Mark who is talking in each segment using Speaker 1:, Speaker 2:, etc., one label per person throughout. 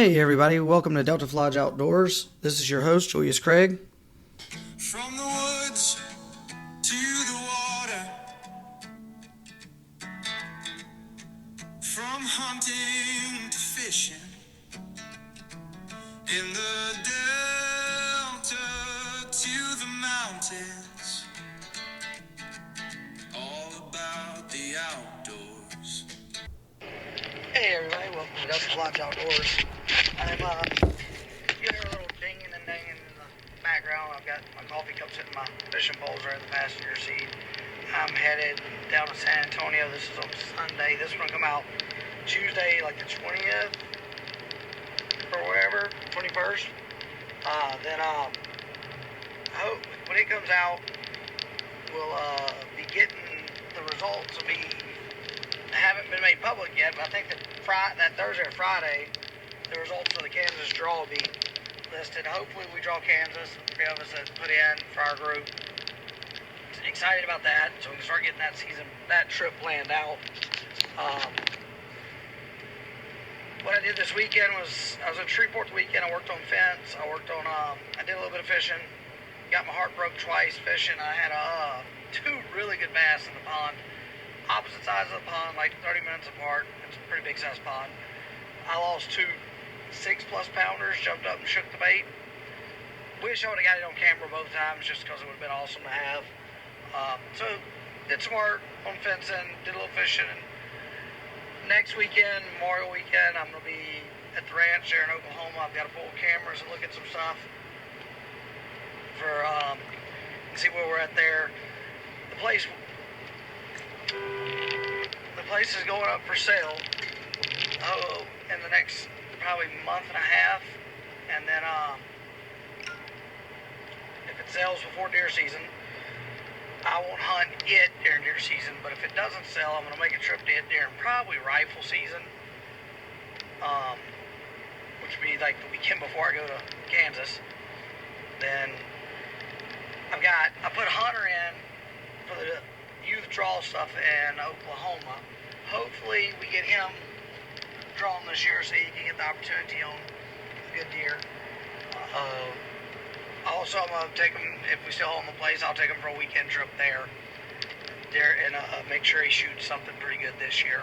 Speaker 1: Hey everybody, welcome to Delta Lodge Outdoors. This is your host, Julius Craig.
Speaker 2: From the woods to the water, from hunting to fishing, in the delta to the mountains, all about the outdoors.
Speaker 1: Hey everybody, welcome to Delta Lodge Outdoors. I'm you hear a little dinging and danging in the background. I've got my coffee cup sitting, my fishing poles are in the passenger seat. I'm headed down to San Antonio. This is on Sunday. This one will come out Tuesday, like the 20th or whatever, 21st. Then I hope when it comes out, we'll be getting the results. Haven't been made public yet, but I think that Thursday or Friday, the results for the Kansas draw will be listed. Hopefully we draw Kansas, 3 of us that put in for our group. Excited about that, so we can start getting that trip planned out. What I did this weekend was, I was in Shreveport the weekend. I worked on fence. I did a little bit of fishing. Got my heart broke twice fishing. I had 2 really good bass in the pond. Opposite sides of the pond, like 30 minutes apart. It's a pretty big size pond. I lost 2 6+ pounders, jumped up and shook the bait. Wish I would have got it on camera both times just because it would have been awesome to have. So did some work on fencing, did a little fishing. And next weekend, Memorial weekend, I'm going to be at the ranch there in Oklahoma. I've got to pull cameras and look at some stuff for see where we're at there. The place is going up for sale in the next probably month and a half, and then if it sells before deer season, I won't hunt it during deer season. But if it doesn't sell, I'm going to make a trip to it during probably rifle season, which would be like the weekend before I go to Kansas. Then I put Hunter in for the youth draw stuff in Oklahoma. Hopefully we get him drawn this year so he can get the opportunity on a good deer. Also, I'm going to take him, if we still own the place, I'll take him for a weekend trip there and make sure he shoots something pretty good this year.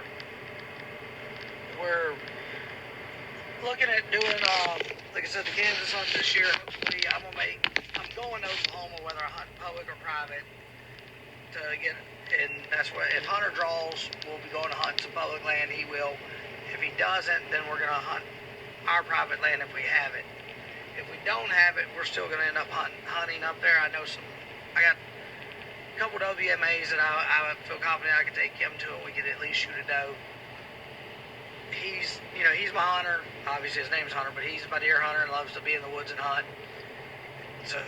Speaker 1: We're looking at doing, like I said, the Kansas hunt this year. Hopefully I'm going to Oklahoma, whether I hunt public or private, to get, and that's what, if Hunter draws, we'll be going to hunt some public land. He will. If he doesn't, then we're going to hunt our private land if we have it. If we don't have it, we're still going to end up hunting up there. I got a couple WMAs that I feel confident I could take him to, and we could at least shoot a doe. He's my hunter. Obviously his name's Hunter, but he's my deer hunter and loves to be in the woods and hunt. So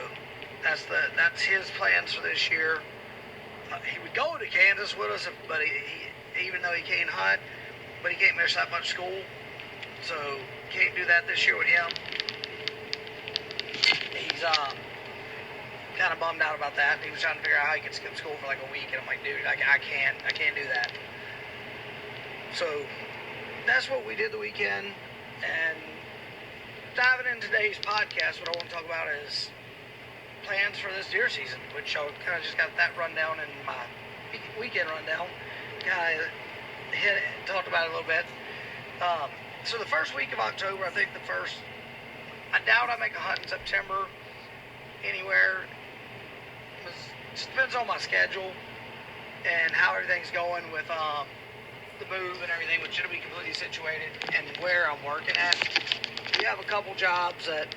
Speaker 1: that's his plans for this year. He would go to Kansas with us, but he even though he can't hunt, but he can't miss that much school, so can't do that this year with him. He's kind of bummed out about that. He was trying to figure out how he could skip school for like a week, and I'm like, dude, I can't do that. So that's what we did the weekend. And diving into today's podcast, what I want to talk about is plans for this deer season, which I kind of just got that rundown in my weekend rundown. Kind of talked about it a little bit. So the first week of October, I doubt I make a hunt in September anywhere. It just depends on my schedule and how everything's going with the move and everything, which it'll be completely situated, and where I'm working at. We have a couple jobs that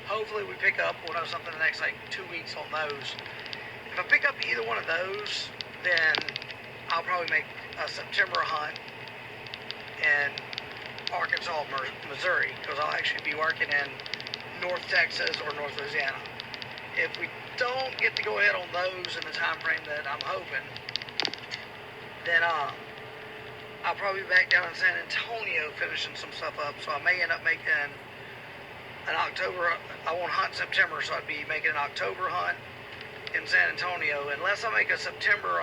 Speaker 1: hopefully we pick up. We'll have something the next 2 weeks on those. If I pick up either one of those, then I'll probably make a September hunt in Arkansas, Missouri, because I'll actually be working in North Texas or North Louisiana. If we don't get to go ahead on those in the time frame that I'm hoping, then I'll probably be back down in San Antonio finishing some stuff up. So I may end up making an October. I won't hunt September, so I'd be making an October hunt in San Antonio, unless I make a September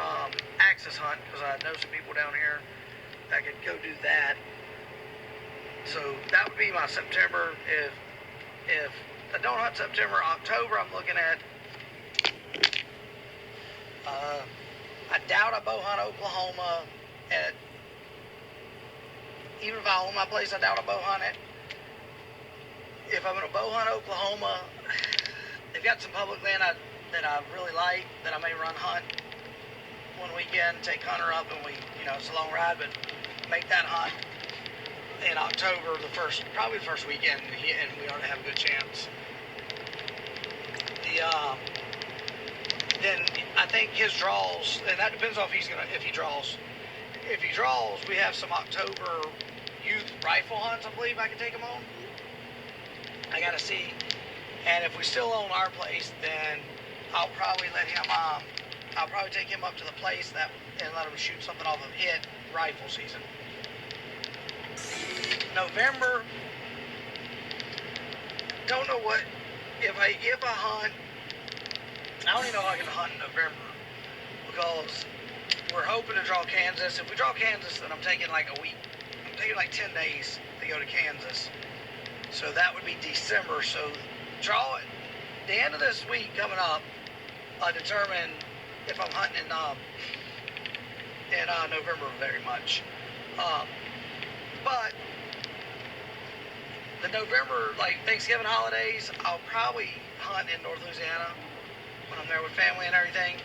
Speaker 1: axis hunt, because I know some people down here that could go do that. So that would be my September. If I don't hunt September, October, I'm looking at. I doubt I bow hunt Oklahoma. At even if I own my place, I doubt I bow hunt it. If I'm gonna bow hunt Oklahoma, they've got some public land that I really like that I may run hunt one weekend. Take Hunter up and it's a long ride, but make that hunt in October, probably the first weekend, and we ought to have a good chance. Then I think his draws, and that depends on if he draws. If he draws, we have some October youth rifle hunts, I believe I can take him on. I gotta see, and if we still own our place, then I'll probably I'll probably take him up to the place and let him shoot something off of it rifle season. November, don't know what, if I hunt, I don't even know how I can hunt in November, because we're hoping to draw Kansas. If we draw Kansas, then I'm taking like a week. I'm taking like 10 days to go to Kansas. So that would be December. So draw it. The end of this week coming up, I determine if I'm hunting in November very much. But the November, like Thanksgiving holidays, I'll probably hunt in North Louisiana when I'm there with family and everything.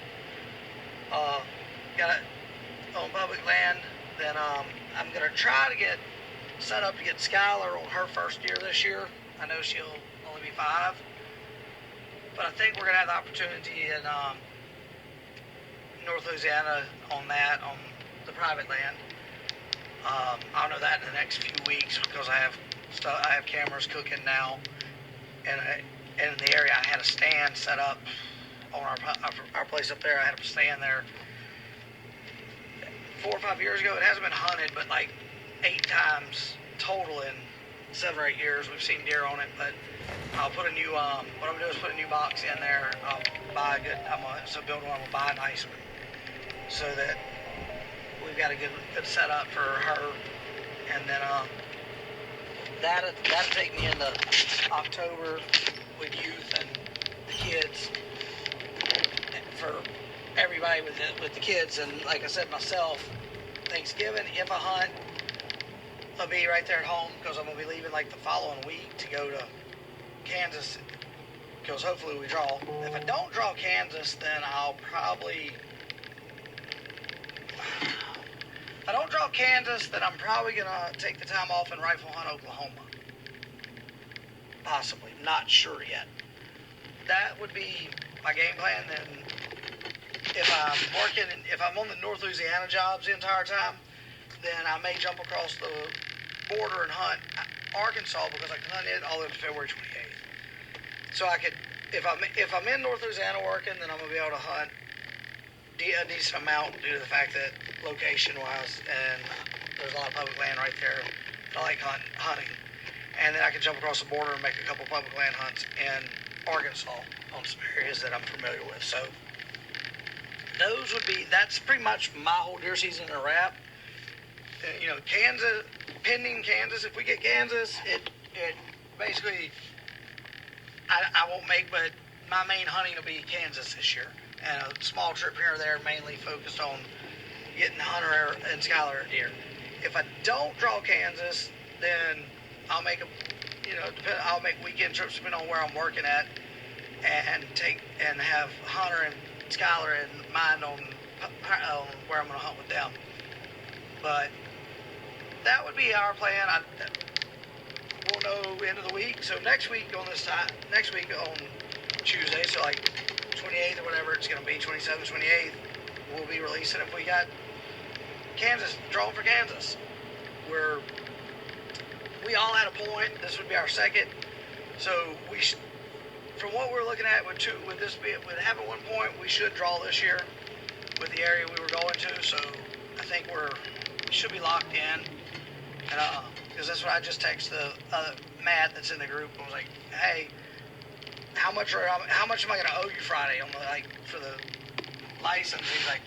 Speaker 1: Got it on public land. Then I'm gonna try to get set up to get Skylar on her first year this year. I know she'll only be 5, but I think we're gonna have the opportunity in North Louisiana on the private land. I'll know that in the next few weeks because I have cameras cooking now, and in the area I had a stand set up on our place up there. I had a stand there 4 or 5 years ago. It hasn't been hunted, but like 8 times total in 7 or 8 years we've seen deer on it. But I'll put a new what I'm gonna do is put a new box in there. I'll buy a good. Build one. We'll buy a nice one so that we've got a good setup for her, and then that'll take me into October with youth and the kids, for everybody with the kids, and like I said myself, Thanksgiving, if I hunt, I'll be right there at home because I'm gonna be leaving like the following week to go to Kansas, because hopefully we draw. If I don't draw Kansas, then I'll probably. If I don't draw Kansas, then I'm probably going to take the time off and rifle hunt Oklahoma. Possibly. Not sure yet. That would be my game plan. Then if I'm on the North Louisiana jobs the entire time, then I may jump across the border and hunt Arkansas, because I can hunt it all the way to February 28th. So I could, if I'm in North Louisiana working, then I'm going to be able to hunt a decent amount due to the fact that location-wise, and there's a lot of public land right there that I like hunting. And then I can jump across the border and make a couple public land hunts in Arkansas on some areas that I'm familiar with. So that's pretty much my whole deer season in a wrap. Kansas, pending Kansas, if we get Kansas, it basically, I won't make, but my main hunting will be Kansas this year. And a small trip here or there, mainly focused on getting Hunter and Skylar deer. If I don't draw Kansas, then I'll make I'll make weekend trips depending on where I'm working at, and have Hunter and Skylar in mind on where I'm going to hunt with them. But that would be our plan. We'll know end of the week. So next week on Tuesday, so like 28th or whatever it's going to be, 27th, 28th, we'll be releasing if we got Kansas, drawing for Kansas. We all had a point. This would be our second. So from what we're looking at with having 1 point, we should draw this year with the area we were going to. So I think we should be locked in. And because that's what I just texted Matt that's in the group. I was like, hey, how much am I going to owe you Friday for the license? He's like,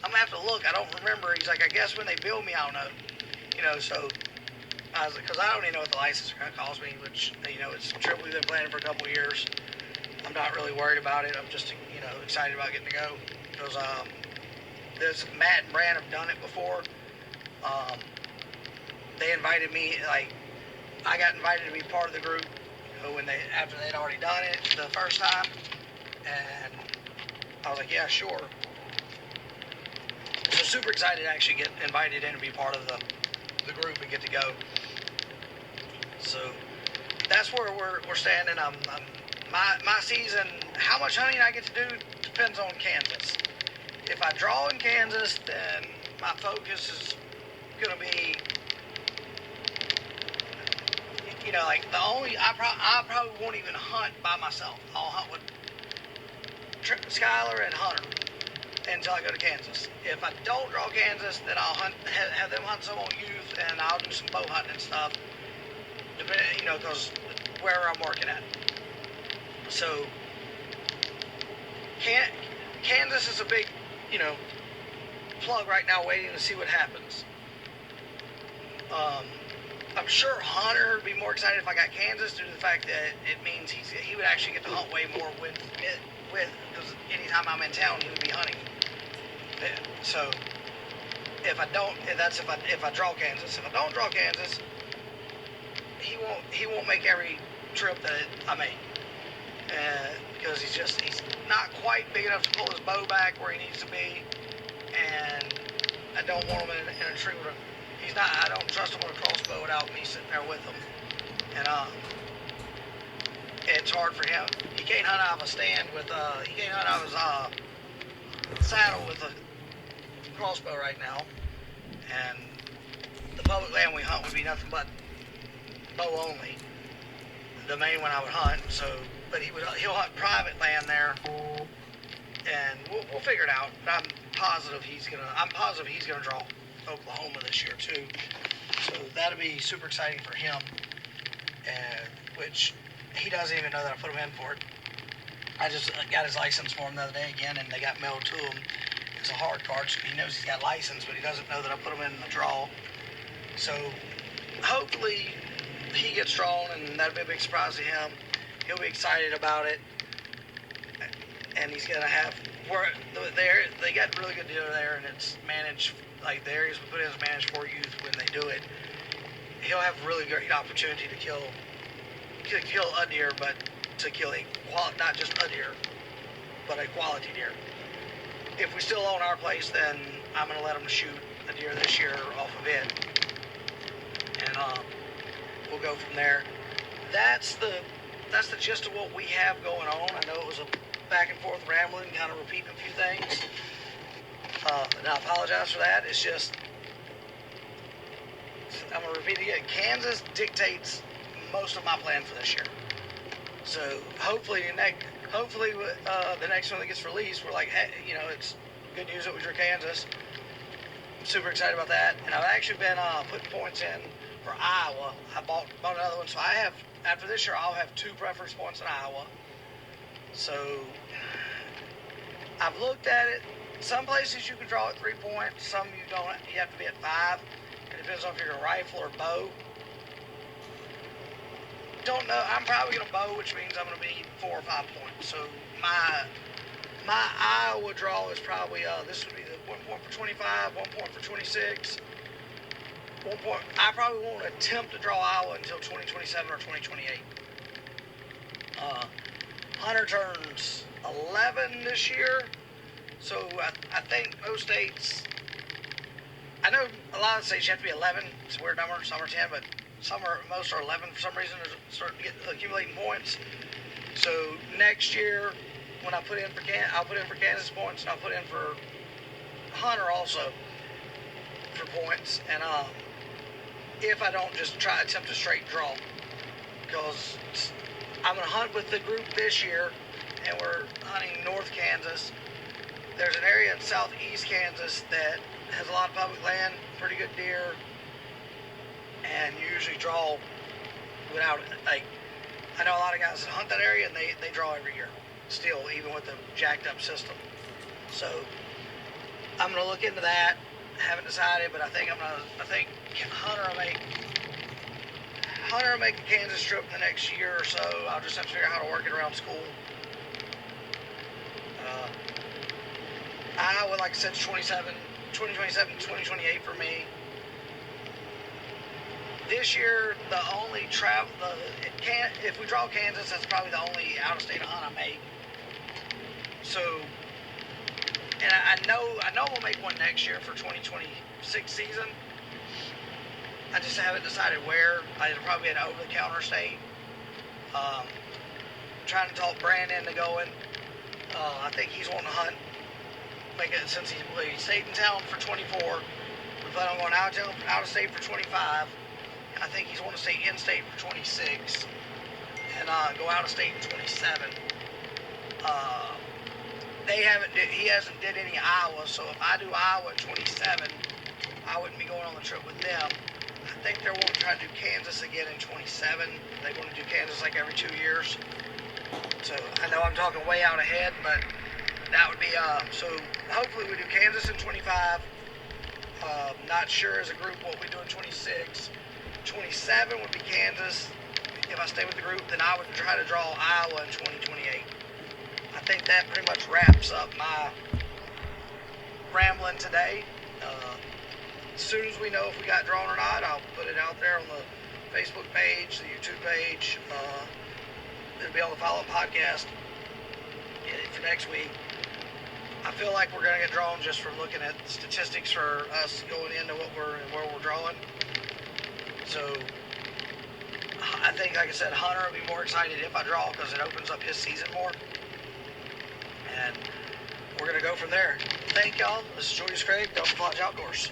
Speaker 1: I'm going to have to look. I don't remember. He's like, I guess when they bill me, I'll know. So Because I don't even know what the license is going to cost me, which, it's a trip we've been planning for a couple of years. I'm not really worried about it. I'm just, excited about getting to go. Because this Matt and Brand have done it before. They invited me, I got invited to be part of the group after they'd already done it the first time. And I was like, yeah, sure. So super excited to actually get invited in to be part of the group and get to go. So that's where we're standing. My season, how much hunting I get to do depends on Kansas. If I draw in Kansas, then my focus is going to be, I probably won't even hunt by myself. I'll hunt with Skylar and Hunter until I go to Kansas. If I don't draw Kansas, then I'll have them hunt some on youth, and I'll do some bow hunting and stuff, depending, because wherever I'm working at. So, Kansas is a big, plug right now, waiting to see what happens. I'm sure Hunter would be more excited if I got Kansas, due to the fact that it means he would actually get to hunt way more with because anytime I'm in town, he would be hunting. So if I draw Kansas. If I don't draw Kansas, he won't make every trip that I make, because he's not quite big enough to pull his bow back where he needs to be, and I don't want him in a tree with a. I don't trust him with a crossbow without me sitting there with him. And it's hard for him. He can't hunt out of a stand he can't hunt out of his saddle with a crossbow right now. And the public land we hunt would be nothing but bow only. The main one I would hunt. But he'll hunt private land there, and we'll figure it out. But I'm positive he's gonna draw Oklahoma this year too, so that'll be super exciting for him, and which he doesn't even know that I put him in for it. I just got his license for him the other day again, and they got mailed to him. It's a hard card, so he knows he's got a license, but he doesn't know that I put him in the draw. So hopefully he gets drawn, and that'll be a big surprise to him. He'll be excited about it, and he's gonna have they got really good deal there, and it's managed. Like the areas we put in is managed for youth. When they do it, he'll have really great opportunity to kill a deer, but to kill not just a deer, but a quality deer. If we still own our place, then I'm going to let him shoot a deer this year off of it, and we'll go from there. That's the gist of what we have going on. I know it was a back and forth rambling, kind of repeating a few things. And I apologize for that. It's just, I'm going to repeat again. Kansas dictates most of my plan for this year. So hopefully the next one that gets released, we're like, hey, it's good news that we drew Kansas. I'm super excited about that. And I've actually been putting points in for Iowa. I bought another one. So after this year, I'll have 2 preference points in Iowa. So I've looked at it. Some places you can draw at 3 points, some you don't. You have to be at 5. It depends on if you're a rifle or bow. Don't know. I'm probably going to bow, which means I'm going to be 4 or 5 points. So my Iowa draw is probably this would be the 1 point for 25, 1 point for 26. 1 point. I probably won't attempt to draw Iowa until 2027 or 2028. Hunter turns 11 this year. So I think most states, I know a lot of states you have to be 11. It's a weird number. Some are 10, but most are 11 for some reason. They're starting to accumulating points. So next year, when I'll put in for Kansas points, and I'll put in for Hunter also for points. And if I don't just attempt a straight draw, because I'm going to hunt with the group this year, and we're hunting North Kansas. There's an area in southeast Kansas that has a lot of public land, pretty good deer, and you usually draw without, I know a lot of guys that hunt that area, and they draw every year, still, even with the jacked up system. So I'm going to look into that. Haven't decided, but I think Hunter will make Hunter will make the Kansas trip in the next year or so. I'll just have to figure out how to work it around school. Iowa, like I said, 2027, 2028 for me. This year, the only travel, if we draw Kansas, that's probably the only out-of-state hunt I make. So, and I know we'll make one next year for 2026 season. I just haven't decided where. It'll probably be an over-the-counter state. Trying to talk Brandon into going. I think he's wanting to hunt. Make it since he stayed in town for 24. We plan on going out of state for 25. I think he's wanting to stay in state for 26 and go out of state in 27. He hasn't did any Iowa, so if I do Iowa at 27, I wouldn't be going on the trip with them. I think they're wanting to try to do Kansas again in 27. They want to do Kansas like every 2 years. So I know I'm talking way out ahead, but that would be so hopefully we do Kansas in 25. Not sure as a group what we do in 26. 27 would be Kansas. If I stay with the group, then I would try to draw Iowa in 2028. I think that pretty much wraps up my rambling today. As soon as we know if we got drawn or not, I'll put it out there on the Facebook page, the YouTube page. It'll be on the follow-up podcast for next week. I feel like we're going to get drawn just from looking at statistics for us going into where we're drawing. So I think, like I said, Hunter will be more excited if I draw because it opens up his season more. And we're going to go from there. Thank y'all. This is Julius Craig, Delta Lodge Outdoors.